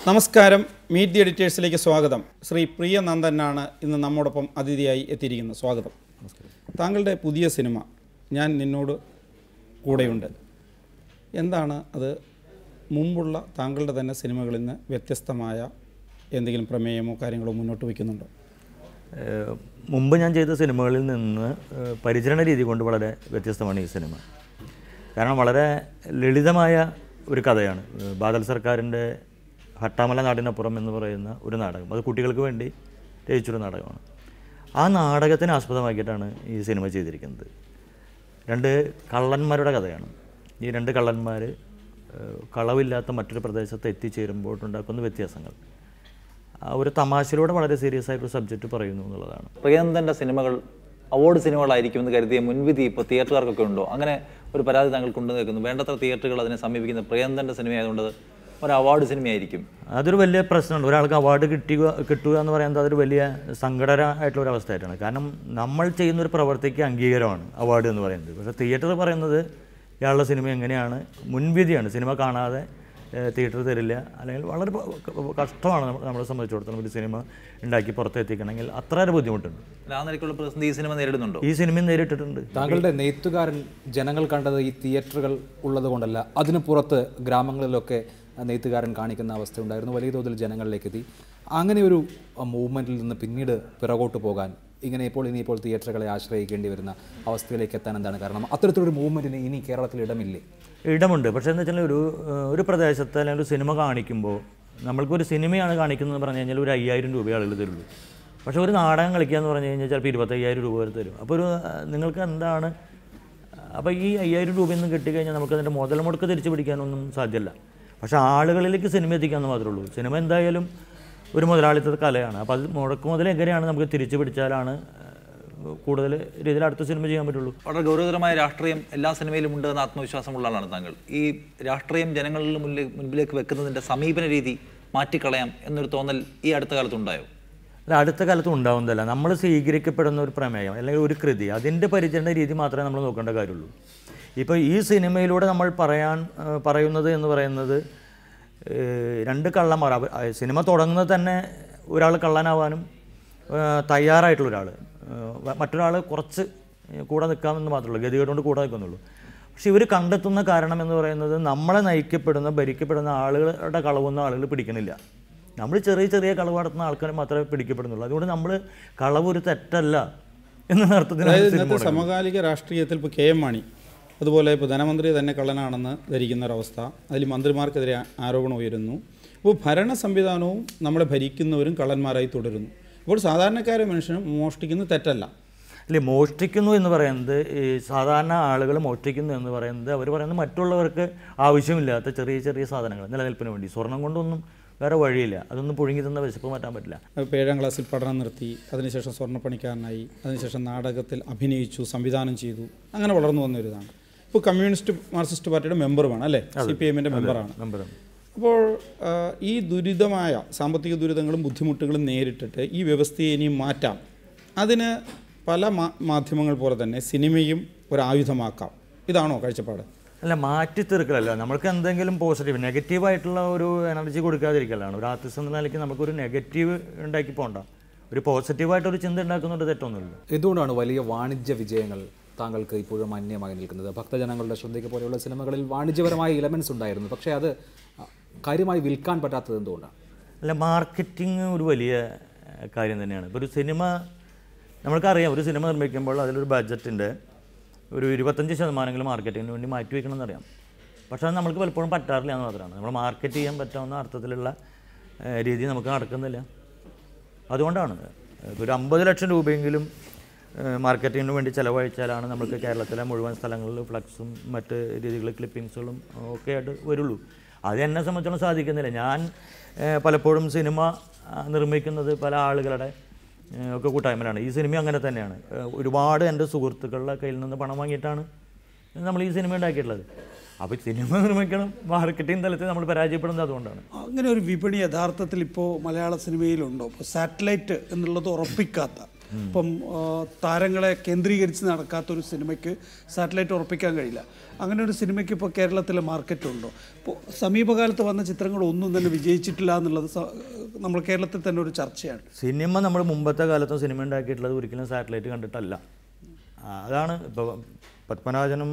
നമസ്കാരം, meet the എഡിറ്റേഴ്സിലേക്ക് സ്വാഗതം. ശ്രീ പ്രിയ നന്ദനാണ് ഇന്ന് നമ്മോടൊപ്പം അതിഥിയായി എത്തിയിരിക്കുന്നത്. സ്വാഗതം. താങ്കളുടെ പുതിയ സിനിമ ഞാൻ നിന്നോട് കൂടെയുണ്ട്. എന്താണ് അത്? മുമ്പുള്ള താങ്കളുടെ തന്നെ സിനിമകളിൽ നിന്ന് വ്യത്യസ്തമായ എന്തെങ്കിലും പ്രമേയമോ കാര്യങ്ങളോ മുന്നോട്ട് വയ്ക്കുന്നുണ്ടോ? മുമ്പ് ഞാൻ ചെയ്ത സിനിമകളിൽ നിന്ന് പരിചരണ രീതി കൊണ്ട് വളരെ വ്യത്യസ്തമാണ് ഈ സിനിമ. കാരണം വളരെ ലളിതമായ ഒരു കഥയാണ്. ബാദൽ സർക്കാരിൻ്റെ ഹട്ടാമല നാടിനപ്പുറം എന്ന് പറയുന്ന ഒരു നാടകം, അത് കുട്ടികൾക്ക് വേണ്ടി രചിച്ചൊരു നാടകമാണ്. ആ നാടകത്തിനെ ആസ്പദമാക്കിയിട്ടാണ് ഈ സിനിമ ചെയ്തിരിക്കുന്നത്. രണ്ട് കള്ളന്മാരുടെ കഥയാണ്. ഈ രണ്ട് കള്ളന്മാർ കളവില്ലാത്ത മറ്റൊരു പ്രദേശത്ത് എത്തിച്ചേരുമ്പോഴുണ്ടാക്കുന്ന വ്യത്യാസങ്ങൾ, ഒരു തമാശയിലൂടെ വളരെ സീരിയസ് ആയിട്ടൊരു സബ്ജക്റ്റ് പറയുന്നു എന്നുള്ളതാണ്. പ്രിയനന്ദൻ്റെ സിനിമകൾ അവാർഡ് സിനിമകളായിരിക്കുമെന്ന് കരുതിയ മുൻവിധി ഇപ്പോൾ തിയേറ്ററുകാർക്കൊക്കെ ഉണ്ടോ? അങ്ങനെ ഒരു പരാതി താങ്കൾക്കുണ്ടെന്ന് കേൾക്കുന്നു. വേണ്ടത്ര തിയേറ്ററുകൾ അതിനെ സമീപിക്കുന്ന പ്രിയനന്ദൻ്റെ സിനിമയായതുകൊണ്ട് ഒരു അവാർഡ് സിനിമയായിരിക്കും. അതൊരു വലിയ പ്രശ്നമുണ്ട്. ഒരാൾക്ക് അവാർഡ് കിട്ടുക എന്ന് പറയുന്നത് അതൊരു വലിയ സങ്കടകരമായിട്ടുള്ള ഒരു അവസ്ഥയായിട്ടാണ്. കാരണം നമ്മൾ ചെയ്യുന്നൊരു പ്രവൃത്തിക്ക് അംഗീകാരമാണ് അവാർഡ് എന്ന് പറയുന്നത്. പക്ഷേ തിയേറ്റർ പറയുന്നത് ഇയാളുടെ സിനിമ എങ്ങനെയാണ്, മുൻവിധിയാണ്. സിനിമ കാണാതെ തിയേറ്റർ തരില്ല, അല്ലെങ്കിൽ വളരെ കഷ്ടമാണ് നമ്മളെ സംബന്ധിച്ചിടത്തോളം ഒരു സിനിമ ഉണ്ടാക്കി പുറത്തെത്തിക്കണമെങ്കിൽ അത്ര ബുദ്ധിമുട്ടുണ്ട്. ആ നിലയ്ക്കുള്ള പ്രതിസന്ധി ഈ സിനിമ നേരിടുന്നുണ്ടോ? ഈ സിനിമയും നേരിട്ടിട്ടുണ്ട്. താങ്കളുടെ നെയ്ത്തുകാരൻ ജനങ്ങൾ കണ്ടത് ഈ തിയേറ്ററുകൾ ഉള്ളത് കൊണ്ടല്ല, അതിന് പുറത്ത് ഗ്രാമങ്ങളിലൊക്കെ നെയ്ത്തുകാരൻ കാണിക്കുന്ന അവസ്ഥ ഉണ്ടായിരുന്നു. വലിയ തോതിൽ ജനങ്ങളിലേക്ക് എത്തി. അങ്ങനെ ഒരു മൂവ്മെൻറ്റിൽ നിന്ന് പിന്നീട് പിറകോട്ട് പോകാൻ ഇനിയിപ്പോൾ തിയേറ്ററുകളെ ആശ്രയിക്കേണ്ടി വരുന്ന അവസ്ഥയിലേക്ക് എത്താൻ എന്താണ് കാരണം? അത്തരത്തിലൊരു മൂവ്മെൻറ്റിന് ഇനി കേരളത്തിൽ ഇടമില്ലേ? ഇടമുണ്ട്. പക്ഷേ എന്താ വെച്ചാൽ ഒരു പ്രദേശത്ത് അല്ലെങ്കിൽ ഒരു സിനിമ കാണിക്കുമ്പോൾ നമ്മൾക്കൊരു സിനിമയാണ് കാണിക്കുന്നതെന്ന് പറഞ്ഞു കഴിഞ്ഞാൽ ഒരു 5000 രൂപ ആളുകൾ തരുള്ളൂ. പക്ഷേ ഒരു നാടകം കളിക്കുക എന്ന് പറഞ്ഞു കഴിഞ്ഞാൽ ചിലപ്പോൾ 25,000 രൂപ വരെ തരും. അപ്പോൾ നിങ്ങൾക്ക് എന്താണ്, അപ്പോൾ ഈ 5000 രൂപയൊന്നും കിട്ടിക്കഴിഞ്ഞാൽ നമുക്കതിൻ്റെ മുതൽ മുടക്ക് തിരിച്ചു പിടിക്കാനൊന്നും സാധ്യമല്ല. പക്ഷേ ആളുകളിലേക്ക് സിനിമ എത്തിക്കാമെന്ന് മാത്രമേ ഉള്ളൂ. സിനിമ എന്തായാലും ഒരു മുതലാളിത്ത കലയാണ്. അപ്പോൾ അത് മുടക്ക് മുതൽ എങ്ങനെയാണ് നമുക്ക് തിരിച്ചു പിടിച്ചാലാണ് കൂടുതൽ രീതിയിൽ അടുത്ത സിനിമ ചെയ്യാൻ പറ്റുള്ളൂ. വളരെ ഗൗരവതരമായ രാഷ്ട്രീയം എല്ലാ സിനിമയിലും ഉണ്ട് എന്ന ആത്മവിശ്വാസമുള്ള ആളാണ് താങ്കൾ. ഈ രാഷ്ട്രീയം ജനങ്ങളുടെ മുൻപിലേക്ക് വെക്കുന്നതിൻ്റെ സമീപന രീതി മാറ്റിക്കളയാം എന്നൊരു തോന്നൽ ഈ അടുത്ത കാലത്തുണ്ടായോ? അല്ല, അടുത്ത കാലത്ത് ഉണ്ടാവുന്നതല്ല. നമ്മൾ സ്വീകരിക്കപ്പെടുന്ന ഒരു പ്രമേയം അല്ലെങ്കിൽ ഒരു കൃതി, അതിൻ്റെ പരിചരണ രീതി മാത്രമേ നമ്മൾ നോക്കേണ്ട കാര്യമുള്ളൂ. ഇപ്പോൾ ഈ സിനിമയിലൂടെ നമ്മൾ പറയുന്നത് എന്ന് പറയുന്നത് രണ്ട് കള്ളന്മാർ. സിനിമ തുടങ്ങുന്നത് തന്നെ ഒരാൾ കള്ളനാവാനും തയ്യാറായിട്ടുള്ള ഒരാൾ, മറ്റൊരാൾ കുറച്ച് കൂടെ നിൽക്കാമെന്ന് മാത്രമേ ഗതികേട് കൊണ്ട് കൂടെ നിൽക്കുന്നുള്ളൂ. പക്ഷെ ഇവർ കണ്ടെത്തുന്ന കാരണം എന്ന് പറയുന്നത് നമ്മളെ ഭരിക്കപ്പെടുന്ന ആളുകളുടെ കളവുന്ന ആളുകൾ പിടിക്കണില്ല. നമ്മൾ ചെറിയ ചെറിയ കളവ് നടത്തുന്ന ആൾക്കാർ മാത്രമേ പിടിക്കപ്പെടുന്നുള്ളൂ. അതുകൊണ്ട് നമ്മൾ കളവ് ഒരു തെറ്റല്ല എന്ന അർത്ഥത്തിൽ സമകാലിക രാഷ്ട്രീയത്തിൽ ഇപ്പോൾ KM മാണി, അതുപോലെ ഇപ്പോൾ ധനമന്ത്രി തന്നെ കള്ളനാണെന്ന് ധരിക്കുന്നൊരവസ്ഥ, അതിൽ മന്ത്രിമാർക്കെതിരെ ആരോപണം ഉയരുന്നു. അപ്പോൾ ഭരണ സംവിധാനവും നമ്മളെ ഭരിക്കുന്നവരും കള്ളന്മാരായി തുടരുന്നു. അപ്പോൾ സാധാരണക്കാരെ മനുഷ്യനും മോഷ്ടിക്കുന്നത് തെറ്റല്ല. അല്ലേ, മോഷ്ടിക്കുന്നു എന്ന് പറയുന്നത്, ഈ സാധാരണ ആളുകൾ മോഷ്ടിക്കുന്നു എന്ന് പറയുന്നത് അവർ പറയുന്നത് മറ്റുള്ളവർക്ക് ആവശ്യമില്ലാത്ത ചെറിയ ചെറിയ സാധനങ്ങൾ നിലനിൽപ്പിന് വേണ്ടി. സ്വർണം കൊണ്ടൊന്നും വേറെ വഴിയില്ല. അതൊന്നും പുഴുങ്ങി തന്ന വിശപ്പ് മാറ്റാൻ പറ്റില്ല. ഇപ്പോൾ 7ാം ക്ലാസ്സിൽ പഠനം നിർത്തി, അതിനുശേഷം സ്വർണ്ണപ്പണിക്കാരനായി, അതിനുശേഷം നാടകത്തിൽ അഭിനയിച്ചു, സംവിധാനം ചെയ്തു, അങ്ങനെ വളർന്നു വന്നൊരിതാണ്. ഇപ്പോൾ കമ്മ്യൂണിസ്റ്റ് മാർക്സിസ്റ്റ് പാർട്ടിയുടെ മെമ്പറുമാണ്, അല്ലേ? CPM-ൻ്റെ മെമ്പറാണ്. അപ്പോൾ ഈ ദുരിതമായ സാമ്പത്തിക ദുരിതങ്ങളും ബുദ്ധിമുട്ടുകളും നേരിട്ടിട്ട് ഈ വ്യവസ്ഥയെ ഇനിയും മാറ്റാം, അതിന് പല മാധ്യമങ്ങൾ പോലെ തന്നെ സിനിമയും ഒരായുധമാക്കാം, ഇതാണോ കാഴ്ചപ്പാട്? അല്ല, മാറ്റിത്തീർക്കലല്ല. നമ്മൾക്ക് എന്തെങ്കിലും പോസിറ്റീവ്, നെഗറ്റീവായിട്ടുള്ള ഒരു എനർജി കൊടുക്കാതിരിക്കലാണ്. ഒരു ആർട്ടിസ്റ്റ് എന്ന നിലയ്ക്ക് നമുക്കൊരു നെഗറ്റീവ് ഉണ്ടാക്കി പോകണ്ട, ഒരു പോസിറ്റീവായിട്ടൊരു ചിന്ത ഉണ്ടാക്കുന്നതുകൊണ്ട് തെറ്റൊന്നുമില്ല. എന്തുകൊണ്ടാണ് വലിയ വാണിജ്യ വിജയങ്ങൾ താങ്കൾക്ക് ഇപ്പോഴും അന്യമായി നിൽക്കുന്നത്? ഭക്തജനങ്ങളുടെ ശ്രദ്ധയ്ക്ക് പോലെയുള്ള സിനിമകളിൽ വാണിജ്യപരമായ എലമെൻറ്റ്സ് ഉണ്ടായിരുന്നു, പക്ഷേ അത് കാര്യമായി വിൽക്കാൻ പറ്റാത്തത് എന്തുകൊണ്ടാണ്? അല്ല, മാർക്കറ്റിംഗ് ഒരു വലിയ കാര്യം തന്നെയാണ്. ഇപ്പോൾ ഒരു സിനിമ നമ്മൾക്കറിയാം, ഒരു സിനിമ നിർമ്മിക്കുമ്പോൾ അതിലൊരു ബഡ്ജറ്റിൻ്റെ ഒരു 25% മാർക്കറ്റിങ്ങിന് വേണ്ടി മാറ്റി വയ്ക്കണമെന്നറിയാം. പക്ഷേ അത് നമ്മൾക്ക് പലപ്പോഴും പറ്റാറില്ല എന്ന് മാത്രമാണ്. നമ്മൾ മാർക്കറ്റ് ചെയ്യാൻ പറ്റാവുന്ന അർത്ഥത്തിലുള്ള രീതി നമുക്ക് നടക്കുന്നില്ല. അതുകൊണ്ടാണ് ഒരു 50 ലക്ഷം രൂപയെങ്കിലും മാർക്കറ്റിങ്ങിന് വേണ്ടി ചിലവഴിച്ചാലാണ് നമുക്ക് കേരളത്തിലെ മുഴുവൻ സ്ഥലങ്ങളിൽ ഫ്ലക്സും മറ്റ് രീതികളിൽ ക്ലിപ്പിങ്സുകളും ഒക്കെ ആയിട്ട് വരുള്ളൂ. അത് എന്നെ സംബന്ധിച്ചോളം സാധിക്കുന്നില്ല. ഞാൻ പലപ്പോഴും സിനിമ നിർമ്മിക്കുന്നത് പല ആളുകളുടെ ഒക്കെ കൂട്ടായ്മയിലാണ്. ഈ സിനിമ അങ്ങനെ തന്നെയാണ്. ഒരുപാട് എൻ്റെ സുഹൃത്തുക്കളുടെ കയ്യിൽ നിന്ന് പണം വാങ്ങിയിട്ടാണ് നമ്മൾ ഈ സിനിമ ഉണ്ടാക്കിയിട്ടുള്ളത്. അപ്പോൾ സിനിമ നിർമ്മിക്കണം, മാർക്കറ്റിംഗ് തലത്തിൽ നമ്മൾ പരാജയപ്പെടുന്നത് അതുകൊണ്ടാണ്. അങ്ങനെ ഒരു വിപണി യഥാർത്ഥത്തിൽ ഇപ്പോൾ മലയാള സിനിമയിലുണ്ടോ? ഇപ്പോൾ സാറ്റലൈറ്റ് എന്നുള്ളത് ഉറപ്പിക്കാത്ത, ഇപ്പം താരങ്ങളെ കേന്ദ്രീകരിച്ച് നടക്കാത്തൊരു സിനിമയ്ക്ക് സാറ്റലൈറ്റ് ഉറപ്പിക്കാൻ കഴിയില്ല. അങ്ങനെ ഒരു സിനിമയ്ക്ക് ഇപ്പോൾ കേരളത്തിലെ മാർക്കറ്റുണ്ടോ? ഇപ്പോൾ സമീപകാലത്ത് വന്ന ചിത്രങ്ങളൊന്നും തന്നെ വിജയിച്ചിട്ടില്ല എന്നുള്ളത് നമ്മൾ കേരളത്തിൽ തന്നെ ഒരു ചർച്ചയാണ്. സിനിമ നമ്മൾ മുമ്പത്തെ കാലത്തും സിനിമ ഉണ്ടാക്കിയിട്ടുള്ളത് ഒരിക്കലും സാറ്റലൈറ്റ് കണ്ടിട്ടല്ല. അതാണ് ഇപ്പോൾ പത്മനാഭനും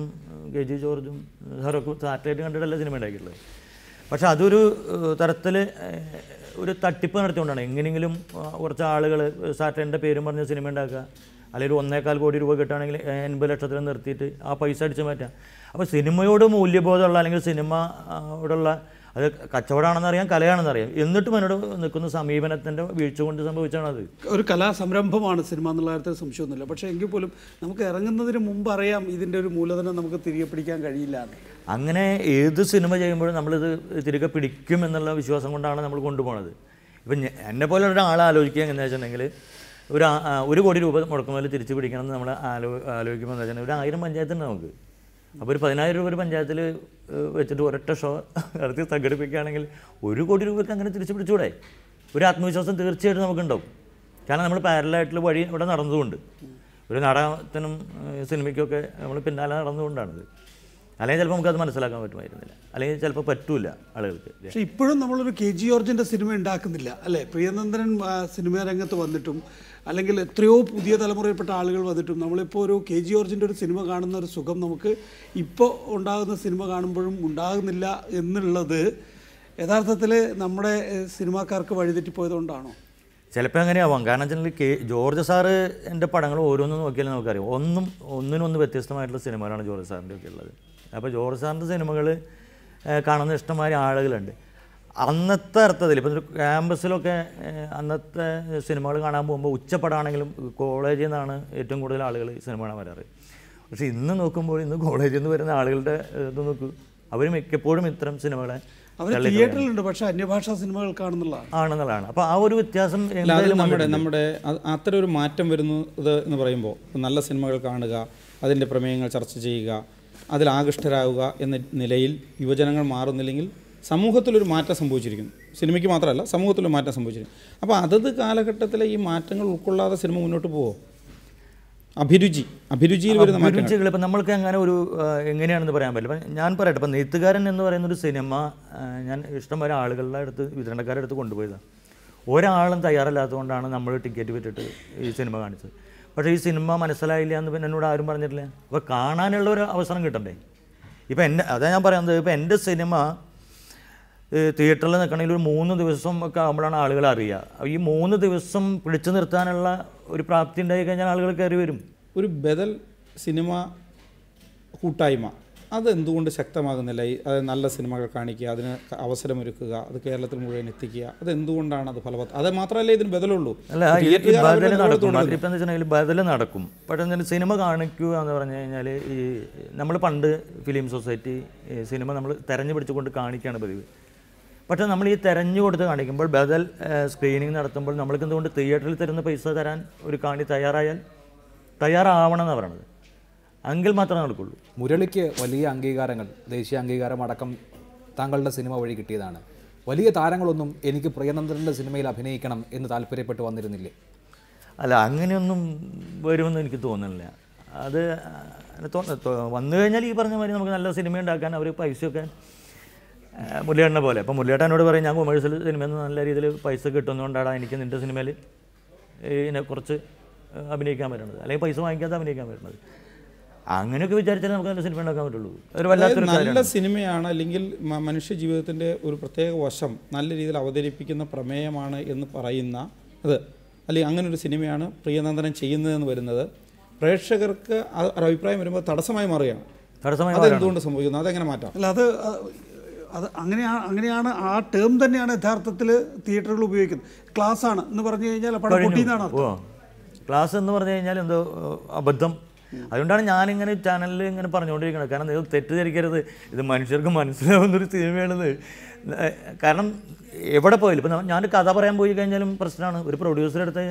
KG ജോർജും സാറൊക്കെ സാറ്റലൈറ്റ് കണ്ടിട്ടല്ല സിനിമ ഉണ്ടാക്കിയിട്ടുള്ളത്. പക്ഷെ അതൊരു തരത്തിൽ ഒരു തട്ടിപ്പ് നടത്തിക്കൊണ്ടാണ് എങ്ങനെയെങ്കിലും കുറച്ച് ആളുകൾ സാറ്റലൈറ്റിൻ്റെ പേരും പറഞ്ഞ് സിനിമ ഉണ്ടാക്കുക, അല്ലെങ്കിൽ 1.25 കോടി രൂപ കിട്ടുകയാണെങ്കിൽ 80 ലക്ഷത്തിൽ നിർത്തിയിട്ട് ആ പൈസ അടിച്ച് മാറ്റാം. അപ്പോൾ സിനിമയോട് മൂല്യബോധമുള്ള അല്ലെങ്കിൽ സിനിമയോടുള്ള അത് കച്ചവടമാണെന്നറിയാം, കലയാണെന്നറിയാം, എന്നിട്ടും എന്നോട് നിൽക്കുന്ന സമീപനത്തിൻ്റെ വീഴ്ച കൊണ്ട് സംഭവിച്ചാണത്. ഒരു കലാസംരംഭമാണ് സിനിമ എന്നുള്ള കാര്യത്തിൽ സംശയമൊന്നുമില്ല. പക്ഷേ എങ്കിൽ പോലും നമുക്ക് ഇറങ്ങുന്നതിന് മുമ്പ് അറിയാം ഇതിൻ്റെ ഒരു മൂലധനം നമുക്ക് തിരികെ പിടിക്കാൻ കഴിയില്ല. അങ്ങനെ ഏത് സിനിമ ചെയ്യുമ്പോഴും നമ്മളിത് തിരികെ പിടിക്കും എന്നുള്ള വിശ്വാസം കൊണ്ടാണ് നമ്മൾ കൊണ്ടുപോകുന്നത്. ഇപ്പം എന്നെ പോലെ ഒരാളെ ആലോചിക്കുക എങ്ങനെയാണെന്ന് വെച്ചിട്ടുണ്ടെങ്കിൽ 1 കോടി രൂപ മുടക്കുമ്പോൾ തിരിച്ച് പിടിക്കണം എന്ന് നമ്മൾ ആലോചിക്കുമ്പോൾ എന്താ വെച്ചാൽ 1000 പഞ്ചായത്തുണ്ട് നമുക്ക്. അപ്പോൾ ഒരു 10,000 രൂപ ഒരു പഞ്ചായത്തിൽ വെച്ചിട്ട് ഒരൊറ്റ ഷോ നടത്തി സംഘടിപ്പിക്കുകയാണെങ്കിൽ 1 കോടി രൂപയ്ക്ക് അങ്ങനെ തിരിച്ച് പിടിച്ചുകൂടെ? ഒരു ആത്മവിശ്വാസം തീർച്ചയായിട്ടും നമുക്കുണ്ടാവും. കാരണം നമ്മൾ പാരലായിട്ടുള്ള വഴി ഇവിടെ നടന്നുകൊണ്ട് ഒരു നാടകത്തിനും സിനിമയ്ക്കൊക്കെ നമ്മൾ പിന്നാലെ നടന്നുകൊണ്ടാണിത്. അല്ലെങ്കിൽ ചിലപ്പോൾ നമുക്കത് മനസ്സിലാക്കാൻ പറ്റുമായിരുന്നില്ല, അല്ലെങ്കിൽ ചിലപ്പോൾ പറ്റൂല ആളുകൾക്ക്. പക്ഷേ ഇപ്പോഴും നമ്മളൊരു KG ജോർജിൻ്റെ സിനിമ ഉണ്ടാക്കുന്നില്ല അല്ലേ? പ്രിയനന്ദനൻ സിനിമാ രംഗത്ത് വന്നിട്ടും അല്ലെങ്കിൽ എത്രയോ പുതിയ തലമുറയിൽപ്പെട്ട ആളുകൾ വന്നിട്ടും നമ്മളിപ്പോൾ ഒരു KG ജോർജിൻ്റെ ഒരു സിനിമ കാണുന്ന ഒരു സുഖം നമുക്ക് ഇപ്പോൾ ഉണ്ടാകുന്ന സിനിമ കാണുമ്പോഴും ഉണ്ടാകുന്നില്ല എന്നുള്ളത് യഥാർത്ഥത്തിൽ നമ്മുടെ സിനിമാക്കാർക്ക് വഴിതെറ്റിപ്പോയതുകൊണ്ടാണോ? ചിലപ്പോൾ അങ്ങനെയാവാം. കാരണം വെച്ചാൽ ജോർജ് സാറ് എൻ്റെ പടങ്ങൾ ഓരോന്നും നോക്കിയാലും നമുക്കറിയാം ഒന്നിനൊന്ന് വ്യത്യസ്തമായിട്ടുള്ള സിനിമകളാണ് ജോർജ് സാറിൻ്റെ ഒക്കെ ഉള്ളത്. അപ്പോൾ ജോർജ് സാറിൻ്റെ സിനിമകൾ കാണുന്ന ഇഷ്ടംമാതിരി ആളുകളുണ്ട്. അന്നത്തെ അർത്ഥത്തിൽ ഇപ്പം ഒരു ക്യാമ്പസിലൊക്കെ അന്നത്തെ സിനിമകൾ കാണാൻ പോകുമ്പോൾ ഉച്ചപ്പടാണെങ്കിലും കോളേജിൽ നിന്നാണ് ഏറ്റവും കൂടുതൽ ആളുകൾ സിനിമ കാണാൻ വരാറ്. പക്ഷേ ഇന്ന് നോക്കുമ്പോൾ ഇന്ന് കോളേജിൽ നിന്ന് വരുന്ന ആളുകളുടെ ഇത് നോക്കൂ, അവർ മിക്കപ്പോഴും ഇത്തരം സിനിമകളെ തിയേറ്ററിലുണ്ട്, പക്ഷേ അന്യഭാഷാ സിനിമകൾ ആണെന്നുള്ളതാണ്. അപ്പോൾ ആ ഒരു വ്യത്യാസം നമ്മുടെ അത്ര ഒരു മാറ്റം വരുന്നത് എന്ന് പറയുമ്പോൾ നല്ല സിനിമകൾ കാണുക, അതിൻ്റെ പ്രമേയങ്ങൾ ചർച്ച ചെയ്യുക, അതിൽ ആകൃഷ്ടരാകുക എന്ന നിലയിൽ യുവജനങ്ങൾ മാറുന്നില്ലെങ്കിൽ സമൂഹത്തിലൊരു മാറ്റം സംഭവിച്ചിരിക്കുന്നു. സിനിമയ്ക്ക് മാത്രമല്ല, സമൂഹത്തിലൊരു മാറ്റം സംഭവിച്ചിരിക്കുന്നു. അപ്പോൾ അതത് കാലഘട്ടത്തിലെ ഈ മാറ്റങ്ങൾ ഉൾക്കൊള്ളാതെ സിനിമ മുന്നോട്ട് പോകുമോ? അഭിരുചിയിൽ വരുന്ന അഭിരുചികൾ ഇപ്പം നമ്മൾക്ക് അങ്ങനെ ഒരു എങ്ങനെയാണെന്ന് പറയാൻ പറ്റില്ല. ഇപ്പം ഞാൻ പറയട്ടെ, ഇപ്പം നെയ്ത്തുകാരൻ എന്ന് പറയുന്നൊരു സിനിമ ഞാൻ ഇഷ്ടംപോലെ ആളുകളുടെ അടുത്ത് വിതരണക്കാരുടെ അടുത്ത് കൊണ്ടുപോയതാണ്. ഒരാളും തയ്യാറല്ലാത്തതുകൊണ്ടാണ് നമ്മൾ ടിക്കറ്റ് വിറ്റിട്ട് ഈ സിനിമ കാണിച്ചത്. പക്ഷേ ഈ സിനിമ മനസ്സിലായില്ല എന്ന് പിന്നെ എന്നോട് ആരും പറഞ്ഞിട്ടില്ല. അപ്പോൾ കാണാനുള്ള ഒരു അവസരം കിട്ടണ്ടേ? ഇപ്പം അതാ ഞാൻ പറയുന്നത്, ഇപ്പം എൻ്റെ സിനിമ തിയേറ്ററിൽ നിൽക്കണമെങ്കിൽ ഒരു 3 ദിവസം ഒക്കെ ആകുമ്പോഴാണ് ആളുകൾ അറിയുക. ഈ 3 ദിവസം പിടിച്ചു നിർത്താനുള്ള ഒരു പ്രാപ്തി ഉണ്ടായി കഴിഞ്ഞാൽ ആളുകൾ കയറി വരും. ഒരു ബദൽ സിനിമ കൂട്ടായ്മ അതെന്തുകൊണ്ട് ശക്തമാകുന്നില്ല? അത് നല്ല സിനിമകൾ കാണിക്കുക, അതിന് അവസരമൊരുക്കുക, അത് കേരളത്തിൽ മുഴുവൻ എത്തിക്കുക, അതെന്തുകൊണ്ടാണ് അത് ഫലവത്ത്? അത് മാത്രമല്ല ഇതിന് ബദലുള്ളൂ. അല്ല, ബദൽ നടക്കും. അതിലിപ്പോൾ എന്ന് വെച്ചിട്ടുണ്ടെങ്കിൽ ബദൽ നടക്കും. പക്ഷേ സിനിമ കാണിക്കുക എന്ന് പറഞ്ഞു കഴിഞ്ഞാൽ ഈ നമ്മൾ പണ്ട് ഫിലിം സൊസൈറ്റി സിനിമ നമ്മൾ തെരഞ്ഞു പിടിച്ചുകൊണ്ട് കാണിക്കുകയാണ് പതിവ്. പക്ഷേ നമ്മൾ ഈ തെരഞ്ഞു കൊടുത്ത് കാണിക്കുമ്പോൾ ബദൽ സ്ക്രീനിങ് നടത്തുമ്പോൾ നമ്മൾക്ക് എന്തുകൊണ്ട് തിയേറ്ററിൽ തരുന്ന പൈസ തരാൻ ഒരു കാണി തയ്യാറാവണം എന്നാണ് പറയണത്. എങ്കിൽ മാത്രമേ നടക്കുള്ളൂ. മുരളിക്ക് വലിയ അംഗീകാരങ്ങൾ, ദേശീയ അംഗീകാരം അടക്കം താങ്കളുടെ സിനിമ വഴി കിട്ടിയതാണ്. വലിയ താരങ്ങളൊന്നും എനിക്ക് പ്രിയനന്ദൻ്റെ സിനിമയിൽ അഭിനയിക്കണം എന്ന് താല്പര്യപ്പെട്ട് വന്നിരുന്നില്ലേ? അല്ല, അങ്ങനെയൊന്നും വരുമെന്ന് എനിക്ക് തോന്നുന്നില്ല. അത് വന്നു കഴിഞ്ഞാൽ ഈ പറഞ്ഞ മാതിരി നമുക്ക് നല്ല സിനിമ ഉണ്ടാക്കാൻ അവർ പൈസയൊക്കെ മുരളിയേട്ടനെ പോലെ. അപ്പോൾ മുരളിയേട്ടനോട് പറയും, ഞാൻ കൊമേഴ്സ്യൽ സിനിമയിൽ നിന്ന് നല്ല രീതിയിൽ പൈസ കിട്ടുന്നതുകൊണ്ടാണ് എനിക്ക് നിൻ്റെ സിനിമയിൽ ഇതിനെ കുറച്ച് അഭിനയിക്കാൻ പറ്റുന്നത്, അല്ലെങ്കിൽ പൈസ വാങ്ങിക്കാതെ അഭിനയിക്കാൻ പറ്റുന്നത്. അങ്ങനെയൊക്കെ വിചാരിച്ചാൽ നമുക്ക് നല്ല സിനിമ ഉണ്ടാക്കാൻ പറ്റുള്ളൂ. ഒരു വല്ലാത്തൊരു നല്ല സിനിമയാണ്, അല്ലെങ്കിൽ മനുഷ്യ ജീവിതത്തിൻ്റെ ഒരു പ്രത്യേക വശം നല്ല രീതിയിൽ അവതരിപ്പിക്കുന്ന പ്രമേയമാണ് എന്ന് പറയുന്ന അത്, അല്ലെങ്കിൽ അങ്ങനെ ഒരു സിനിമയാണ് പ്രിയനന്ദനൻ ചെയ്യുന്നതെന്ന് വരുന്നത് പ്രേക്ഷകർക്ക് അഭിപ്രായം വരുമ്പോൾ തടസ്സമായി മാറുകയാണ്. അതെന്തുകൊണ്ട് സംഭവിക്കുന്നത്? അതെങ്ങനെ മാറ്റാം? അല്ല, അത് അങ്ങനെയാണ് ആ ടേം തന്നെയാണ് യഥാർത്ഥത്തിൽ തിയേറ്ററുകൾ ഉപയോഗിക്കുന്നത്. ക്ലാസ് ആണ് എന്ന് പറഞ്ഞു കഴിഞ്ഞാൽ പടം പൊട്ടിയെന്നാണ് അർത്ഥം. ക്ലാസ് എന്ന് പറഞ്ഞു കഴിഞ്ഞാൽ എന്തോ അബദ്ധം. അതുകൊണ്ടാണ് ഞാനിങ്ങനെ ചാനലിൽ ഇങ്ങനെ പറഞ്ഞുകൊണ്ടിരിക്കുന്നത്. കാരണം നിങ്ങൾ തെറ്റിദ്ധരിക്കരുത്, ഇത് മനുഷ്യർക്ക് മനസ്സിലാവുന്നൊരു സിനിമയാണെന്ന്. കാരണം എവിടെ പോയാലും ഇപ്പം ഞാൻ കഥ പറയാൻ പോയി കഴിഞ്ഞാലും പ്രശ്നമാണ്. ഒരു പ്രൊഡ്യൂസറുടെ അടുത്ത്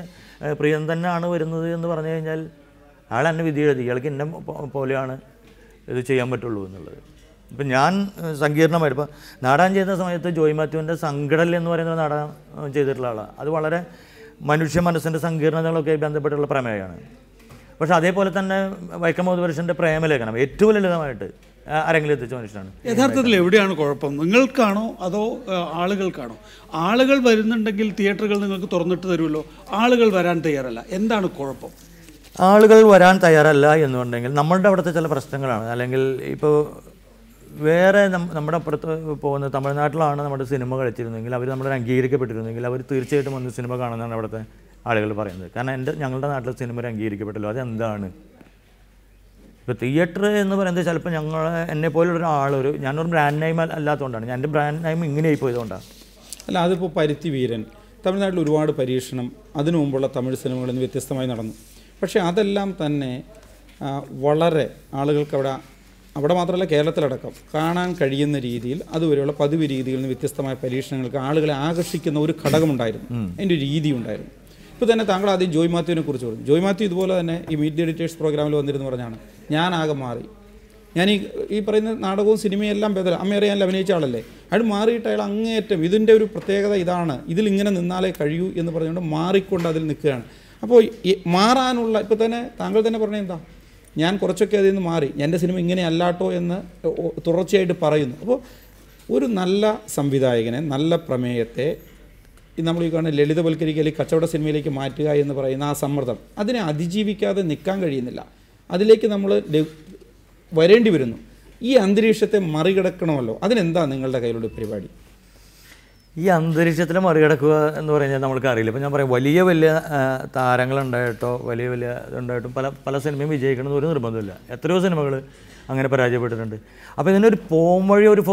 പ്രിയനന്ദനാണ് വരുന്നത് എന്ന് പറഞ്ഞു കഴിഞ്ഞാൽ ആൾ എന്നെ വിധി എഴുതി, ഇയാൾക്ക് എന്നെ പോലെയാണ് ഇത് ചെയ്യാൻ പറ്റുള്ളൂ എന്നുള്ളത്. ഇപ്പം ഞാൻ സങ്കീർണമായിട്ട് ഇപ്പം നാടകം ചെയ്യുന്ന സമയത്ത് ജോയ് മാത്യുവിൻ്റെ സങ്കടൽ എന്ന് പറയുന്ന നാടകം ചെയ്തിട്ടുള്ള ആളാണ്. അത് വളരെ മനുഷ്യ മനസ്സിൻ്റെ സങ്കീർണതകളൊക്കെ ബന്ധപ്പെട്ടുള്ള പ്രമേയമാണ്. പക്ഷെ അതേപോലെ തന്നെ വൈക്കം മുഹമ്മദ് പ്രേമലേഖനം ഏറ്റവും ലളിതമായിട്ട് ആരെങ്കിലും എത്തിച്ച മനുഷ്യനാണ്. യഥാർത്ഥത്തിൽ എവിടെയാണ് കുഴപ്പം? നിങ്ങൾക്കാണോ അതോ ആളുകൾക്കാണോ? ആളുകൾ വരുന്നുണ്ടെങ്കിൽ തിയേറ്ററുകൾ നിങ്ങൾക്ക് തുറന്നിട്ട് തരുമല്ലോ, ആളുകൾ വരാൻ തയ്യാറല്ല, എന്താണ് കുഴപ്പം? ആളുകൾ വരാൻ തയ്യാറല്ല എന്നുണ്ടെങ്കിൽ നമ്മളുടെ അവിടുത്തെ ചില പ്രശ്നങ്ങളാണ്. അല്ലെങ്കിൽ ഇപ്പോൾ വേറെ നമ്മുടെ അപ്പുറത്ത് പോകുന്ന തമിഴ്നാട്ടിലാണ് നമ്മുടെ സിനിമ കളിച്ചിരുന്നെങ്കിൽ അവർ നമ്മുടെ അംഗീകരിക്കപ്പെട്ടിരുന്നെങ്കിൽ അവർ തീർച്ചയായിട്ടും വന്ന് സിനിമ കാണുന്നതാണ് അവിടുത്തെ ആളുകൾ പറയുന്നത്. കാരണം ഞങ്ങളുടെ നാട്ടിൽ സിനിമ ഒരു അംഗീകരിക്കപ്പെട്ടല്ലോ, അതെന്താണ്? ഇപ്പോൾ തിയേറ്റർ എന്ന് പറയുന്നത് ചിലപ്പോൾ എന്നെ പോലുള്ളൊരാൾ ഞാനൊരു ബ്രാൻഡ് നെയിം അല്ലാത്തതുകൊണ്ടാണ്, എൻ്റെ ബ്രാൻഡ് നെയിം ഇങ്ങനെയായി പോയതുകൊണ്ടാണ്. അല്ല, അതിപ്പോൾ പരുത്തി വീരൻ തമിഴ്നാട്ടിൽ ഒരുപാട് പരീക്ഷണം അതിനു മുമ്പുള്ള തമിഴ് സിനിമകളിൽ നിന്ന് വ്യത്യസ്തമായി നടന്നു. പക്ഷേ അതെല്ലാം തന്നെ വളരെ ആളുകൾക്ക് അവിടെ മാത്രമല്ല കേരളത്തിലടക്കം കാണാൻ കഴിയുന്ന രീതിയിൽ അതുവരെയുള്ള പതിവ് രീതികളിൽ നിന്ന് വ്യത്യസ്തമായ പരീക്ഷണങ്ങൾക്ക് ആളുകളെ ആകർഷിക്കുന്ന ഒരു ഘടകമുണ്ടായിരുന്നു, അതിൻ്റെ ഒരു രീതി ഉണ്ടായിരുന്നു. ഇപ്പോൾ തന്നെ താങ്കൾ ആദ്യം ജോയ് മാത്യുവിനെ കുറിച്ച് പറഞ്ഞു. ജോയ് മാത്യു ഇതുപോലെ തന്നെ ഈ മീറ്റ് ദി എഡിറ്റേഴ്സ് പ്രോഗ്രാമിൽ വന്നിരുന്നു പറഞ്ഞാണ്, ഞാനാകെ മാറി, ഞാൻ ഈ പറയുന്ന നാടകവും സിനിമയും എല്ലാം ബദൽ അമ്മ അറിയാൻ അഭിനയിച്ച ആളല്ലേ, അയാൾ മാറിയിട്ട് അയാൾ അങ്ങേയറ്റം ഇതിൻ്റെ ഒരു പ്രത്യേകത ഇതാണ്, ഇതിലിങ്ങനെ നിന്നാലേ കഴിയൂ എന്ന് പറഞ്ഞുകൊണ്ട് മാറിക്കൊണ്ട് അതിൽ നിൽക്കുകയാണ്. അപ്പോൾ മാറാനുള്ള ഇപ്പോൾ തന്നെ താങ്കൾ തന്നെ പറഞ്ഞത് എന്താ, ഞാൻ കുറച്ചൊക്കെ അതിൽ നിന്ന് മാറി, എൻ്റെ സിനിമ ഇങ്ങനെ അല്ലാട്ടോ എന്ന് തുടർച്ചയായിട്ട് പറയുന്നു. അപ്പോൾ ഒരു നല്ല സംവിധായകനെ, നല്ല പ്രമേയത്തെ നമ്മൾ ഈ കാണുന്ന ലളിതവൽക്കരിക്കുക അല്ലെങ്കിൽ കച്ചവട സിനിമയിലേക്ക് മാറ്റുക എന്ന് പറയുന്ന ആ സമ്മർദ്ദം, അതിനെ അതിജീവിക്കാതെ നിൽക്കാൻ കഴിയുന്നില്ല, അതിലേക്ക് നമ്മൾ വരേണ്ടി വരുന്നു. ഈ അന്തരീക്ഷത്തെ മറികടക്കണമല്ലോ, അതിനെന്താ നിങ്ങളുടെ കയ്യിലുള്ള പരിപാടി? ഈ അന്തരീക്ഷത്തിൽ മറികടക്കുക എന്ന് പറഞ്ഞാൽ നമ്മൾക്ക് അറിയില്ല. ഇപ്പോൾ ഞാൻ പറയാം, വലിയ വലിയ താരങ്ങളുണ്ടായിട്ടോ വലിയ ഇതുണ്ടായിട്ടും പല സിനിമയും വിജയിക്കണമെന്ന് ഒരു നിർബന്ധമില്ല. എത്രയോ സിനിമകൾ അങ്ങനെ പരാജയപ്പെട്ടിട്ടുണ്ട്. അപ്പോൾ ഇതിനൊരു പോംവഴി, ഒരു